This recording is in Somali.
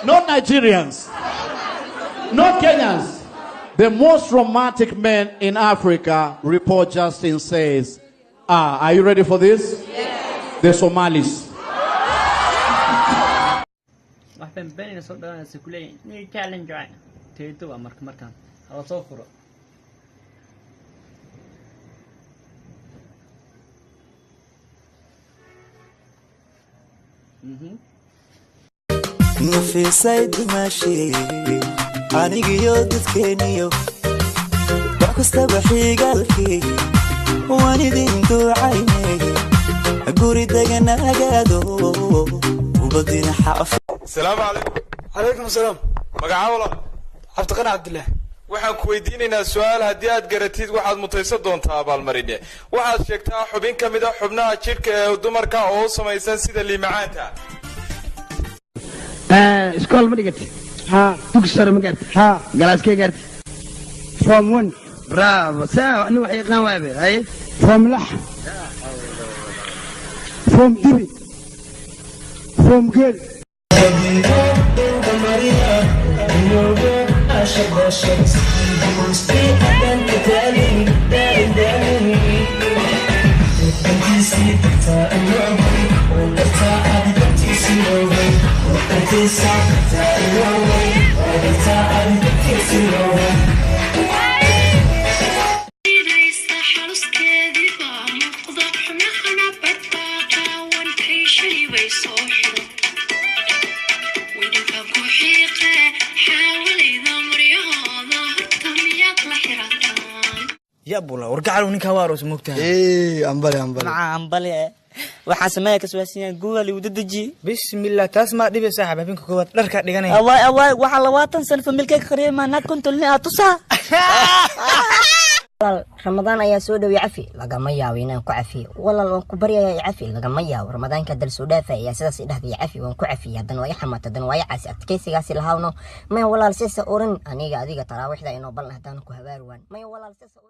not Nigerians, not Kenyans. The most romantic men in Africa, report Justin says, are you ready for this? Yes. The Somalis. نفسي دمشي anigiyo dadkeeniyo wax kasta waxay galkii waan idin ducaynay guri deganagaado ubadina xaaf السلام عليكم. عليكم السلام. magacawla عبد القناع عبد الله. waxaan ku weydiinaynaa su'aal haddii aad garatid waxaad mutaysan doontaa abaalmarine waxaad sheegtaa xubin kamid ah xubnaha jidhka ee dumarka oo samaysan sida liimacaanta iskool ma dhigati ha dugsi sare ma gaartay ha galaaskee gaartay form 1 bravo saa anu wax yaqaan waabe hay form lax form dibi form gel يا بولا ورجع له نيكا واروس مقتها أمبلي مع أمبلي وحاسمايا كسواسيان جوجل وددجي بسم الله تسمع دي بساحب بينكم كوات دركا دغانay أواي وحلا 20 سنة في ملكك خريمة ناد كنت لنا تصا رمضان يا سود ويعفي لقى ميا وينان كعفي والله كبريا يعفي لقى ميا ورمضان كدل سودافة يا سدس إده يعفي وان كعفي هدن ويا حمات هدن ويا عسى كيسي قاسي لهاونو ما والله لسه أورن أنيقا أديقا تراويح دا إنو بلنا هدانو كهباروان ما والله لسه